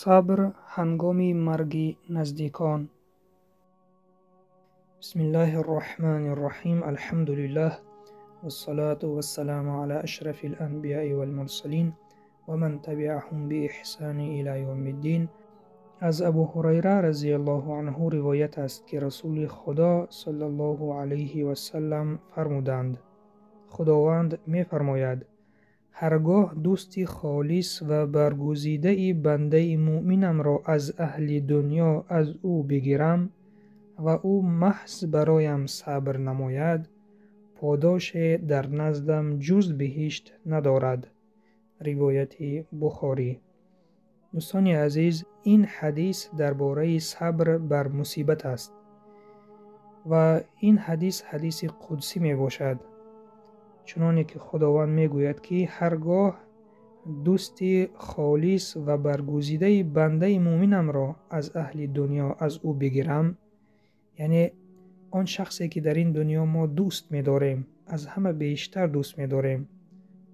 صبر هنگام مرگ نزدیکان. بسم الله الرحمن الرحیم. الحمد لله والصلاة والسلام على اشرف الانبیاء والمرسلین و من تبعهم باحسان الی یوم الدین. از ابو هریره رضی الله عنه روایت است که رسول خدا صلی الله علیه و سلم فرمودند: خداوند می فرماید هرگاه دوستی خالص و برگزیده بنده مؤمنم را از اهل دنیا از او بگیرم و او محض برایم صبر نماید، پاداش در نزدم جز بهشت ندارد. روایت بخاری. دوستان عزیز، این حدیث درباره صبر بر مصیبت است و این حدیث قدسی می باشد، چنانه که خداوند می گوید که هرگاه دوستی خالص و برگزیده بنده مؤمنم را از اهل دنیا از او بگیرم، یعنی آن شخصی که در این دنیا ما دوست می داریم، از همه بیشتر دوست می داریم،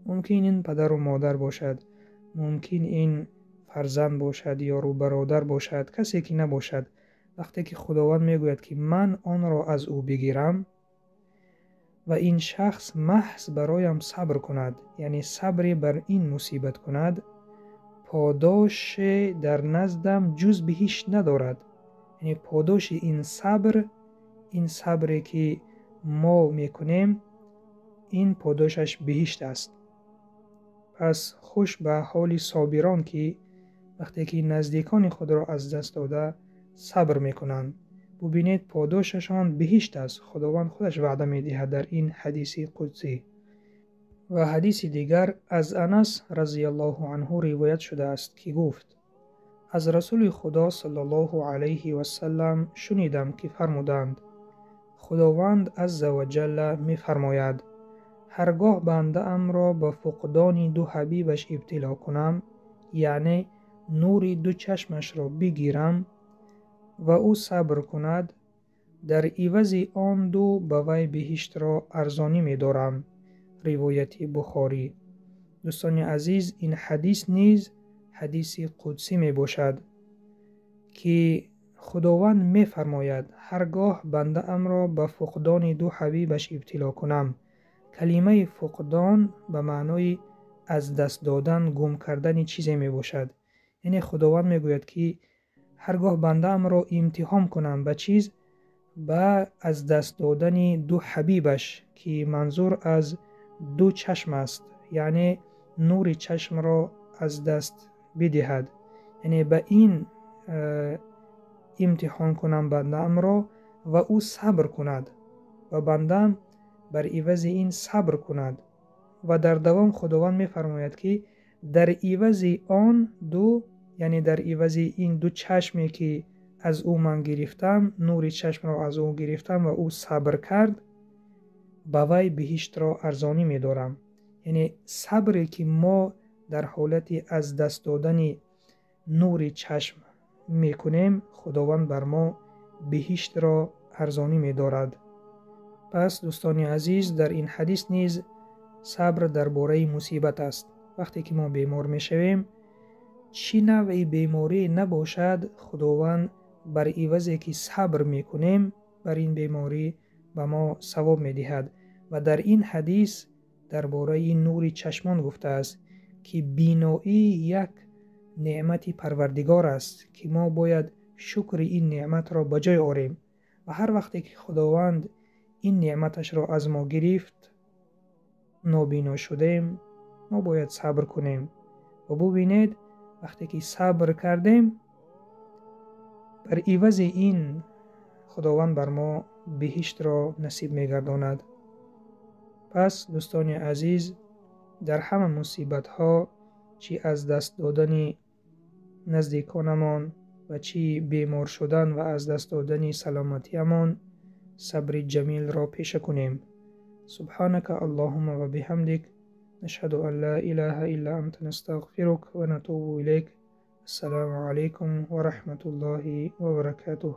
ممکن این پدر و مادر باشد، ممکن این فرزند باشد یا رو برادر باشد، کسی که نباشد، وقتی که خداوند می گوید که من آن را از او بگیرم و این شخص محض برایم صبر کند، یعنی صبری بر این مصیبت کند، پاداش در نزدم جز بهشت ندارد. یعنی پاداش این صبری که ما میکنیم، این پاداشش بهشت است. پس خوش به حال صابران که وقتی که نزدیکان خود را از دست داده صبر میکنند، ببینید پاداششان بهشت است. خداوند خودش وعده میدهد در این حدیث قدسی. و حدیث دیگر از انس رضی الله عنه روایت شده است که گفت: از رسول خدا صلی الله علیه و سلم شنیدم که فرمودند: خداوند عز و جل می فرماید هرگاه بنده ام را به فقدان دو حبیبش ابتلا کنم، یعنی نور دو چشمش را بگیرم و او صبر کند، در عوض آن دو به وی بهشت را ارزانی می دارم. روایت بخاری. دوستان عزیز، این حدیث نیز حدیث قدسی می باشد که خداوند می فرماید هرگاه بنده ام را به فقدان دو حبیبش ابتلا کنم. کلمه فقدان به معنای از دست دادن، گم کردن چیزی می باشد. یعنی خداوند می گوید که هرگاه بنده ام را امتحان کنم به چیز، به از دست دادن دو حبیبش، که منظور از دو چشم است، یعنی نور چشم را از دست بدهد، یعنی به این امتحان کنم بنده ام را و او صبر کند و بنده بر عوض این صبر کند. و در دوام خداوند می فرماید که در عوض آن دو، یعنی در عوض این دو چشمی که از او من گرفتم، نور چشم را از او گرفتم و او صبر کرد، به وی بهشت را ارزانی می دارم. یعنی صبری که ما در حالت از دست دادن نور چشم می کنیم، خداوند بر ما بهشت را ارزانی می دارد. پس دوستان عزیز، در این حدیث نیز صبر درباره مصیبت است. وقتی که ما بیمار می شویم، چی نوعی بیماری نباشد، خداوند بر عوضی که صبر می کنیم بر این بیماری به ما ثواب می دهد. و در این حدیث درباره نور چشمان گفته است که بینایی یک نعمت پروردگار است که ما باید شکر این نعمت را بجای آوریم و هر وقتی که خداوند این نعمتش را از ما گرفت، نابینا شدیم، ما باید صبر کنیم. و ببینید وقتی که صبر کردیم، بر عوض این خداوند بر ما بهشت را نصیب می‌گرداند. پس دوستان عزیز، در همه مصیبت ها، چی از دست دادن نزدیکانمان و چی بیمار شدن و از دست دادن سلامتیمان، صبر جمیل را پیشه کنیم. سبحانك اللهم و بحمدک، نشهد ان لا اله الا انت، نستغفرک و نتوب الیک. السلام علیکم و رحمت الله و برکاته.